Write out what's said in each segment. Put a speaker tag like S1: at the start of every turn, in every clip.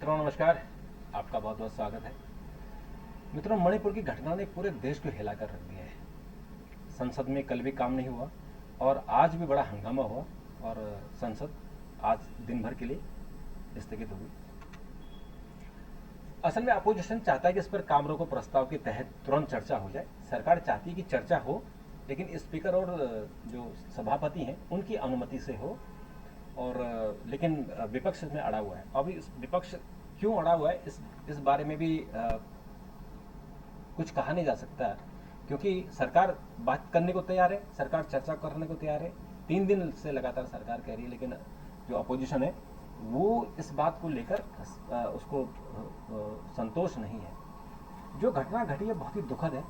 S1: मित्रों नमस्कार। आपका बहुत बहुत स्वागत है। मित्रों, मणिपुर की घटना ने पूरे देश को हिला कर रख दिया है। संसद में कल भी काम नहीं हुआ और आज भी बड़ा हंगामा हुआ और संसद आज दिन भर के लिए स्थगित हो गई। असल में अपोजिशन चाहता है कि इस पर काम रोको प्रस्ताव के तहत तुरंत चर्चा हो जाए। सरकार चाहती है कि चर्चा हो, लेकिन स्पीकर और जो सभापति हैं उनकी अनुमति से हो। और लेकिन विपक्ष इसमें अड़ा हुआ है। अभी इस विपक्ष क्यों अड़ा हुआ है इस बारे में भी कुछ कहा नहीं जा सकता, क्योंकि सरकार बात करने को तैयार है, सरकार चर्चा करने को तैयार है। 3 दिन से लगातार सरकार कह रही है, लेकिन जो अपोजिशन है वो इस बात को लेकर उसको संतोष नहीं है। जो घटना घटी है बहुत ही दुखद है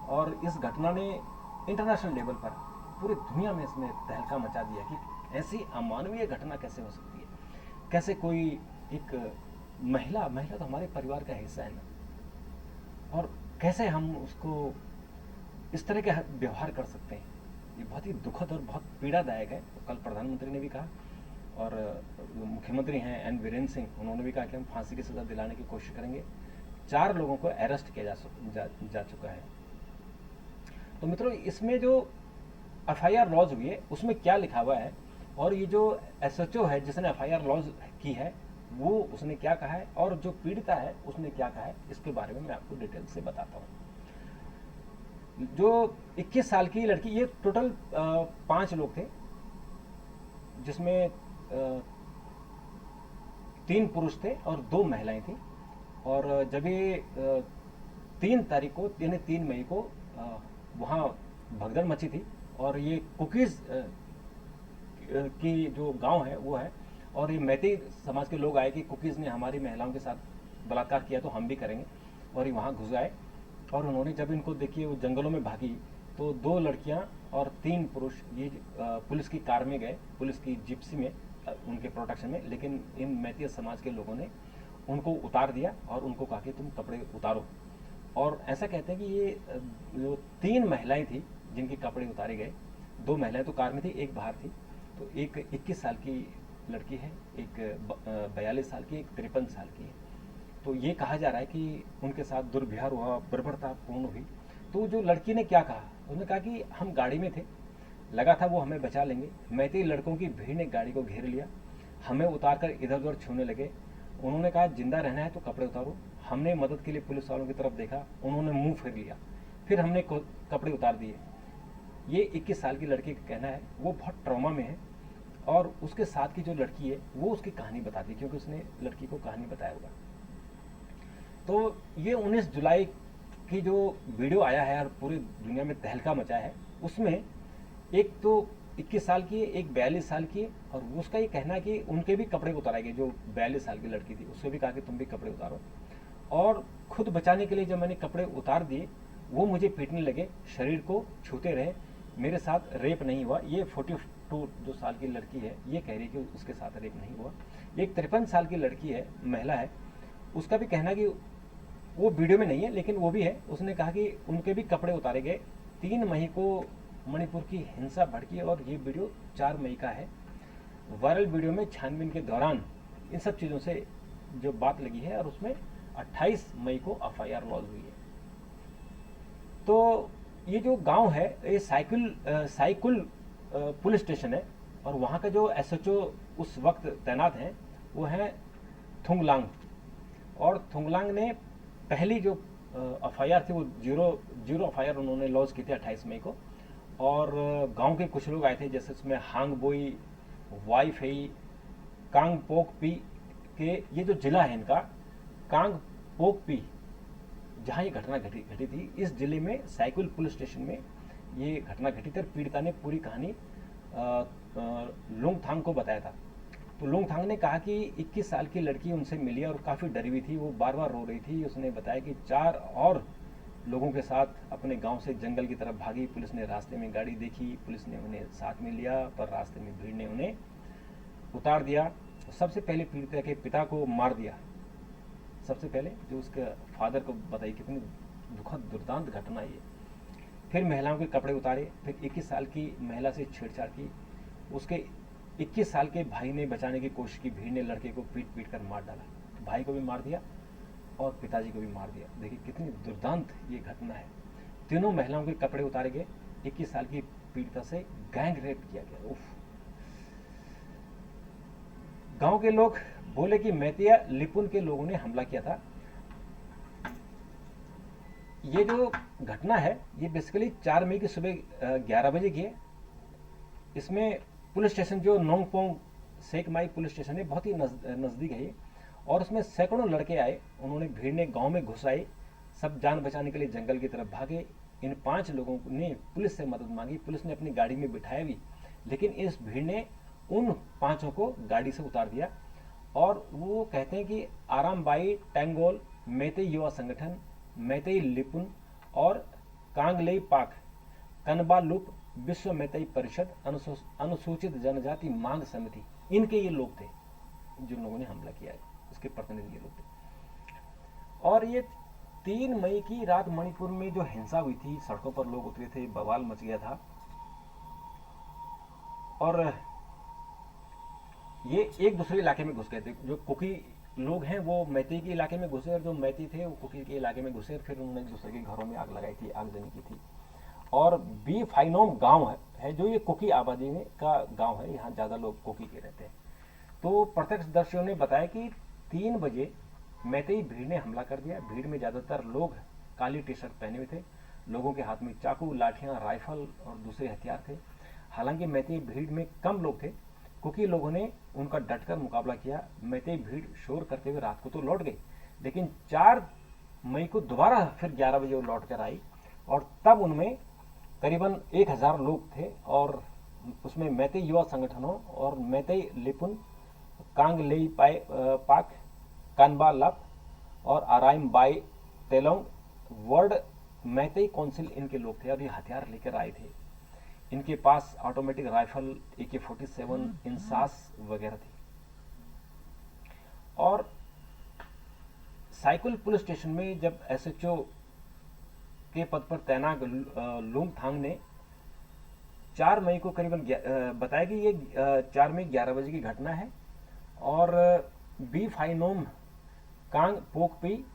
S1: और इस घटना ने इंटरनेशनल लेवल पर पूरी दुनिया में इसमें तहलका मचा दिया कि ऐसी अमानवीय घटना कैसे हो सकती है। कैसे कोई एक महिला तो हमारे परिवार का हिस्सा है ना, और कैसे हम उसको इस तरह का व्यवहार कर सकते हैं। ये बहुत ही दुखद और बहुत पीड़ादायक है। तो कल प्रधानमंत्री ने भी कहा और मुख्यमंत्री हैं एन वीरेंद्र सिंह, उन्होंने भी कहा कि हम फांसी की सज़ा दिलाने की कोशिश करेंगे। 4 लोगों को अरेस्ट किया जा चुका है। तो मित्रों, इसमें जो एफआईआर लॉन्च हुई है उसमें क्या लिखा हुआ है और ये जो एसएचओ है जिसने एफआईआर लॉन्च की है वो उसने क्या कहा है और जो पीड़िता है उसने क्या कहा है, इसके बारे में मैं आपको डिटेल से बताता हूँ। जो 21 साल की लड़की, ये टोटल 5 लोग थे, जिसमें 3 पुरुष थे और 2 महिलाएं थी। और जब ये 3 तारीख को यानी 3 मई को वहाँ भगदड़ मची थी और ये कुकीज़ की जो गांव है वो है, और ये मैती समाज के लोग आए कि कुकीज़ ने हमारी महिलाओं के साथ बलात्कार किया तो हम भी करेंगे, और ये वहाँ घुस आए। और उन्होंने जब इनको देखिए वो जंगलों में भागी तो 2 लड़कियां और 3 पुरुष ये पुलिस की कार में गए, पुलिस की जिप्सी में, उनके प्रोटेक्शन में। लेकिन इन मैती समाज के लोगों ने उनको उतार दिया और उनको कहा कि तुम कपड़े उतारो। और ऐसा कहते हैं कि ये जो 3 महिलाएं थी जिनके कपड़े उतारे गए, 2 महिलाएं तो कार में थी, एक बाहर थी। तो एक 21 साल की लड़की है, एक 42 साल की, एक 53 साल की है। तो ये कहा जा रहा है कि उनके साथ दुर्व्यवहार हुआ, बर्बरतापूर्ण हुई। तो जो लड़की ने क्या कहा, उसने कहा कि हम गाड़ी में थे, लगा था वो हमें बचा लेंगे। मैती लड़कों की भीड़ ने गाड़ी को घेर लिया, हमें उतार कर इधर उधर छूने लगे। उन्होंने कहा जिंदा रहना है तो कपड़े उतारो। हमने मदद के लिए पुलिस वालों की तरफ देखा, उन्होंने मुंह फेर लिया, फिर हमने कपड़े उतार दिए। ये 21 साल की लड़की का कहना है। वो बहुत ट्रॉमा में है और उसके साथ की जो लड़की है वो उसकी कहानी बताती है, क्योंकि उसने लड़की को कहानी बताया होगा। तो ये 19 जुलाई की जो वीडियो आया है और पूरी दुनिया में तहलका मचा है, उसमें एक तो 21 साल की है, एक 42 साल की है, और उसका ये कहना है कि उनके भी कपड़े उतारे गए। जो 42 साल की लड़की थी उससे भी कहा कि तुम भी कपड़े उतारो। और खुद बचाने के लिए जब मैंने कपड़े उतार दिए वो मुझे पीटने लगे, शरीर को छूते रहे, मेरे साथ रेप नहीं हुआ। ये 42 जो साल की लड़की है ये कह रही है कि उसके साथ रेप नहीं हुआ। एक 53 साल की लड़की है, महिला है, उसका भी कहना कि वो वीडियो में नहीं है लेकिन वो भी है। उसने कहा कि उनके भी कपड़े उतारे गए। 3 मई को मणिपुर की हिंसा भड़की और ये वीडियो 4 मई का है। वायरल वीडियो में छानबीन के दौरान इन सब चीज़ों से जो बात लगी है और उसमें 28 मई को एफआईआर लॉन्च हुई है। तो ये जो गांव है ये साइकुल पुलिस स्टेशन है और वहाँ का जो एसएचओ उस वक्त तैनात हैं वो हैं थुंगलांग। और थुंगलांग ने पहली जो एफआईआर थी वो जीरो एफआईआर उन्होंने लॉन्च की थी 28 मई को। और गांव के कुछ लोग आए थे, जैसे उसमें हांगबोई, वाईफेई, कांगपोकपी के, ये जो जिला है इनका कांगपोकपी, जहाँ ये घटना घटी थी, इस जिले में साइकुल पुलिस स्टेशन में ये घटना घटी थी। पीड़िता ने पूरी कहानी लुंगथांग को बताया था। तो लुंगथांग ने कहा कि 21 साल की लड़की उनसे मिली और काफ़ी डरी हुई थी, वो बार बार रो रही थी। उसने बताया कि 4 और लोगों के साथ अपने गांव से जंगल की तरफ भागी। पुलिस ने रास्ते में गाड़ी देखी, पुलिस ने उन्हें साथ में लिया, पर रास्ते में भीड़ ने उन्हें उतार दिया। सबसे पहले पीड़िता के पिता को मार दिया, सबसे पहले जो उसके फादर को बताई। कितनी दुखद दुर्दांत घटना ये। फिर महिलाओं के कपड़े उतारे, फिर 21 साल की महिला से छेड़छाड़ की। उसके 21 साल के भाई ने बचाने की कोशिश की, भीड़ ने लड़के को पीट पीट कर मार डाला। भाई को भी मार दिया और पिताजी को भी मार दिया। देखिए कितनी दुर्दांत ये घटना है। तीनों महिलाओं के कपड़े उतारे गए। 21 साल की पीड़िता से गैंग रेप किया गया। उफ। गांव के लोग बोले कि मैतिया लिपुन के लोगों ने हमला किया था। ये जो घटना है ये बेसिकली 4 मई की सुबह 11 बजे की है। इसमें पुलिस स्टेशन जो नोंगपोंग सेकमाई पुलिस स्टेशन है बहुत ही नज़दीक है ये, और उसमें सैकड़ों लड़के आए। उन्होंने भीड़ ने गांव में घुस आए, सब जान बचाने के लिए जंगल की तरफ भागे। इन 5 लोगों ने पुलिस से मदद मांगी, पुलिस ने अपनी गाड़ी में बिठाया भी, लेकिन इस भीड़ ने उन 5 को गाड़ी से उतार दिया। और वो कहते हैं कि आरामबाई टेंगोल, मैतेई युवा संगठन, मैतेई लिपुन और कांगलेई पाक, कनबालुप, विश्व मैतेई परिषद, अनुसूचित जनजाति मांग समिति, इनके ये लोग थे जिन लोगों ने हमला किया है, इसके प्रतिनिधि ये लोग थे। और ये 3 मई की रात मणिपुर में जो हिंसा हुई थी, सड़कों पर लोग उतरे थे, बवाल मच गया था। और ये एक दूसरे इलाके में घुस गए थे। जो कुकी लोग हैं वो मैती के इलाके में घुसे, और जो मैती थे वो कुकी के इलाके में घुसे। फिर उन्होंने एक दूसरे के घरों में आग लगाई थी, आगजनी की थी। और बी फाइनोम गांव है जो ये कुकी आबादी में का गांव है, यहाँ ज़्यादा लोग कुकी के रहते हैं। तो प्रत्यक्षदर्शियों ने बताया कि 3 बजे मैतेई भीड़ ने हमला कर दिया। भीड़ में ज़्यादातर लोग काली टी शर्ट पहने हुए थे, लोगों के हाथ में चाकू, लाठियाँ, राइफल और दूसरे हथियार थे। हालांकि मैतेई भीड़ में कम लोग थे, कुकी लोगों ने उनका डटकर मुकाबला किया। मैतेई भीड़ शोर करते हुए रात को तो लौट गई, लेकिन 4 मई को दोबारा फिर 11 बजे वो लौट कर आई, और तब उनमें करीबन 1000 लोग थे। और उसमें मैतेई युवा संगठनों और मैतेई लिपुन, कांगलेई पाक, कानबा लप और अराइम बाई तेलोंग वर्ल्ड मैतेई काउंसिल, इनके लोग थे। और ये हथियार लेकर आए थे। इनके पास ऑटोमेटिक राइफल, AK-47, इंसास वगैरह थी। और साइकुल पुलिस स्टेशन में जब SHO के पद पर तैनात लुंगथांग ने 4 मई को करीबन बताया कि ये 4 मई 11 बजे की घटना है, और बी फाइनोम कांग पोकपी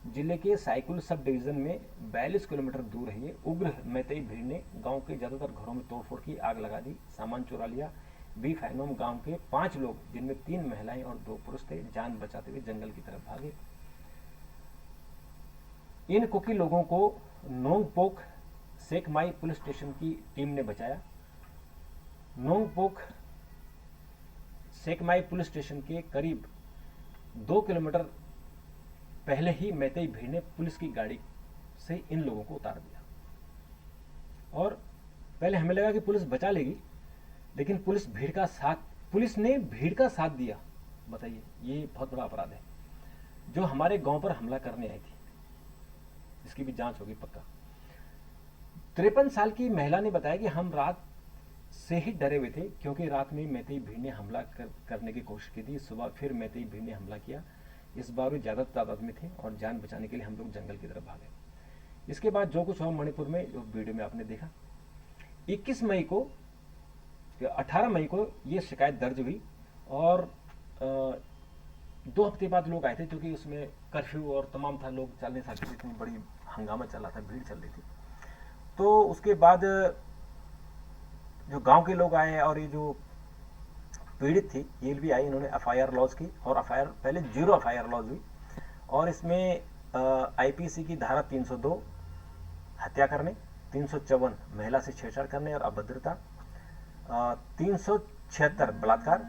S1: जिले के साइकुल सब डिवीजन में 42 किलोमीटर दूर है ये। उग्र मैतेई भीड़ ने गांव के ज्यादातर घरों में तोड़फोड़ की, आग लगा दी, सामान चुरा लिया। बी फाइनोम गांव के 5 लोग, जिनमें 3 महिलाएं और 2 पुरुष थे, जान बचाते हुए जंगल की तरफ भागे। इन कुकी लोगों को नोंगपोक सेकमाई पुलिस स्टेशन की टीम ने बचाया। नोंगपोक सेकमाई पुलिस स्टेशन के करीब 2 किलोमीटर पहले ही मैतेई भीड़ ने पुलिस की गाड़ी से इन लोगों को उतार दिया। और पहले हमें लगा कि पुलिस बचा लेगी, लेकिन पुलिस ने भीड़ का साथ दिया। बताइए, ये बहुत बड़ा अपराध है। जो हमारे गांव पर हमला करने आई थी, इसकी भी जांच होगी पक्का। 53 साल की महिला ने बताया कि हम रात से ही डरे हुए थे, क्योंकि रात में मैतेई भीड़ ने हमला करने की कोशिश की थी। सुबह फिर मैतेई भीड़ ने हमला किया। इस बार वे ज्यादा तादाद में थे, और जान बचाने के लिए हम लोग जंगल की तरफ भागे। इसके बाद जो कुछ हुआ मणिपुर में, जो वीडियो में आपने देखा, 21 मई को 18 मई को ये शिकायत दर्ज हुई, और 2 हफ्ते बाद लोग आए थे, क्योंकि उसमें कर्फ्यू और तमाम था, लोग चल नहीं सकते, इतनी बड़ी हंगामा चल रहा था, भीड़ चल रही थी। तो उसके बाद जो गांव के लोग आए, और ये जो पीड़ित थी ये भी आई, इन्होंने FIR लॉन्च की। और पहले 0 FIR लॉन्च हुई, और इसमें IPC की धारा 302 हत्या करने, 354 महिला से छेड़छाड़ करने और अभद्रता, 376 बलात्कार,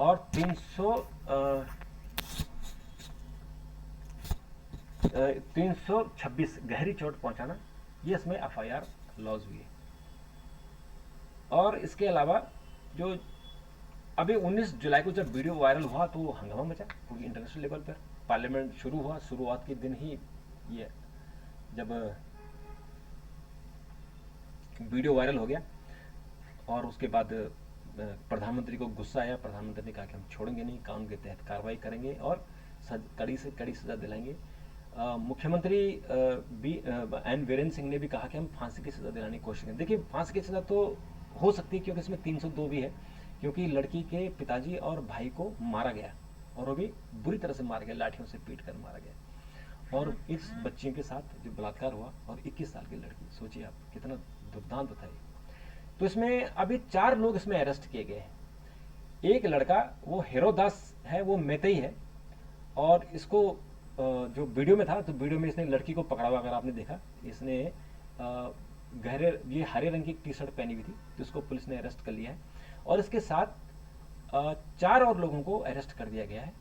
S1: और 326 गहरी चोट पहुंचाना, ये इसमें FIR लॉन्च हुई है। और इसके अलावा जो अभी 19 जुलाई को जब वीडियो वायरल हुआ तो हंगामा मचा पूरी इंटरनेशनल लेवल पर। पार्लियामेंट शुरू हुआ, शुरुआत के दिन ही ये जब वीडियो वायरल हो गया, और उसके बाद प्रधानमंत्री को गुस्सा आया। प्रधानमंत्री ने कहा कि हम छोड़ेंगे नहीं, कानून के तहत कार्रवाई करेंगे और कड़ी से कड़ी सजा दिलाएंगे। मुख्यमंत्री एन वीरेंद्र सिंह ने भी कहा कि हम फांसी की सजा दिलाने की कोशिश करें। देखिए, फांसी की सजा तो हो सकती है, क्योंकि इसमें 302 भी है, क्योंकि लड़की के पिताजी और भाई को मारा गया और वो भी बुरी तरह से मारा गया, लाठियों से पीट कर मारा गया। और इस बच्चियों के साथ जो बलात्कार हुआ, और 21 साल की लड़की, सोचिए आप कितना दुर्दांत था ये। तो इसमें अभी 4 लोग इसमें अरेस्ट किए गए हैं। एक लड़का वो हेरोदास है, वो मैतेई है, और इसको जो वीडियो में था, तो वीडियो में इसने लड़की को पकड़ा हुआ, अगर आपने देखा, इसने गहरे ये हरे रंग की टी शर्ट पहनी हुई थी, तो इसको पुलिस ने अरेस्ट कर लिया है। और इसके साथ 4 और लोगों को अरेस्ट कर दिया गया है।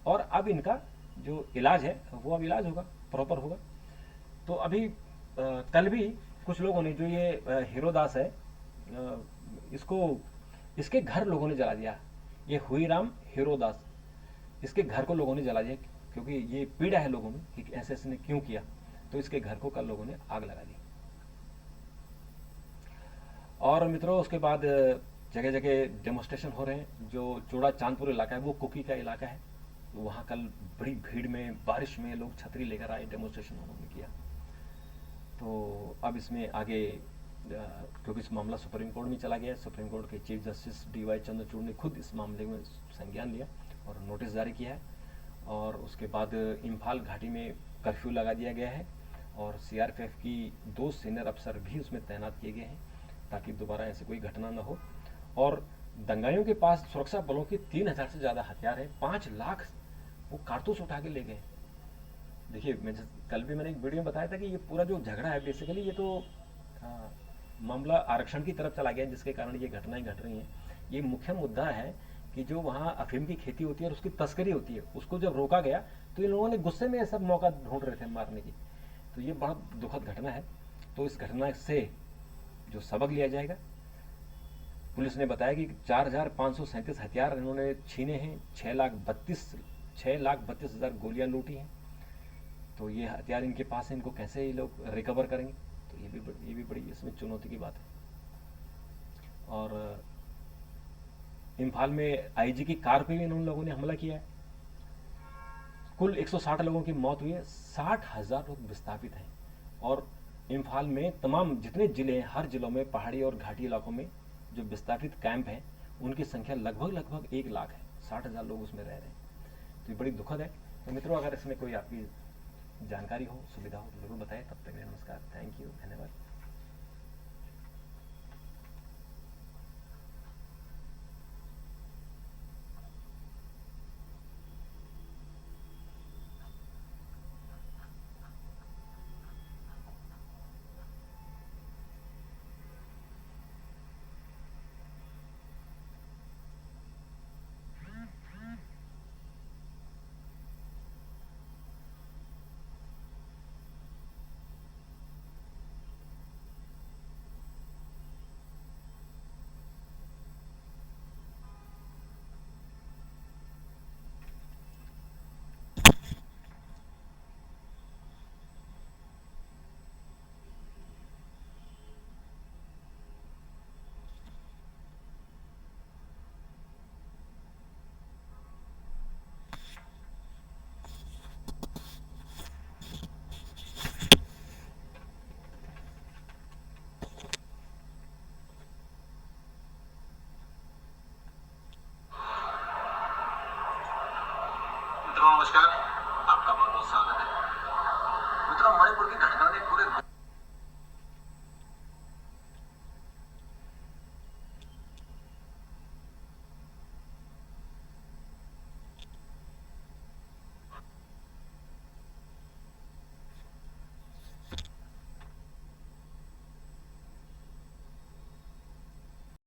S1: और अब इनका जो इलाज है वो अब इलाज होगा, प्रॉपर होगा। तो अभी कल भी कुछ लोगों ने, जो ये हीरोदास है, इसको इसके घर लोगों ने जला दिया। ये हुईराम हीरोदास, इसके घर को लोगों ने जला दिया, क्योंकि ये पीड़ा है लोगों में कि ऐसे इसने क्यों किया। तो इसके घर को कल लोगों ने आग लगा दी। और मित्रों, उसके बाद जगह जगह डेमोस्ट्रेशन हो रहे हैं। जो चूड़ा चांदपुर इलाका है वो कुकी का इलाका है, तो वहाँ कल बड़ी भीड़ में, बारिश में लोग छतरी लेकर आए, डेमोस्ट्रेशन उन्होंने किया। तो अब इसमें आगे क्योंकि इस मामला सुप्रीम कोर्ट में चला गया, सुप्रीम कोर्ट के चीफ जस्टिस DY चंद्रचूड़ ने खुद इस मामले में संज्ञान लिया और नोटिस जारी किया है। और उसके बाद इम्फाल घाटी में कर्फ्यू लगा दिया गया है, और CRPF की 2 सीनियर अफसर भी उसमें तैनात किए गए हैं, ताकि दोबारा ऐसी कोई घटना न हो। और दंगाइयों के पास सुरक्षा बलों के 3000 से ज़्यादा हथियार है, 5 लाख वो कारतूस उठा के ले गए। देखिए, मैं कल भी मैंने एक वीडियो में बताया था कि ये पूरा जो झगड़ा है, बेसिकली ये तो मामला आरक्षण की तरफ चला गया, जिसके कारण ये घटनाएं घट रही हैं। ये मुख्य मुद्दा है कि जो वहाँ अफीम की खेती होती है और उसकी तस्करी होती है, उसको जब रोका गया तो इन लोगों ने गुस्से में ये सब मौका ढूंढ रहे थे मारने की। तो ये बहुत दुखद घटना है। तो इस घटना से जो सबक लिया जाएगा, पुलिस ने बताया कि 4537 हथियार इन्होंने छीने हैं, 6,32,000 गोलियां लूटी हैं। तो ये हथियार इनके पास है, इनको कैसे ये लोग रिकवर करेंगे, तो ये भी बड़ी इसमें चुनौती की बात है। और इम्फाल में IG की कार पे भी इन लोगों ने हमला किया है। कुल 160 लोगों की मौत हुई है, 60,000 लोग विस्थापित हैं। और इम्फाल में तमाम जितने ज़िले हैं, हर ज़िलों में, पहाड़ी और घाटी इलाकों में जो विस्थापित कैंप हैं, उनकी संख्या लगभग 1 लाख है। 60,000 लोग उसमें रह रहे हैं। तो ये बड़ी दुखद है। तो मित्रों, अगर इसमें कोई आपकी जानकारी हो, सुविधा हो, तो जरूर बताएं। तब तक नमस्कार, थैंक यू, धन्यवाद।
S2: मित्रों नमस्कार, आपका बहुत बहुत स्वागत है। मित्रों, मणिपुर की घटना ने पूरे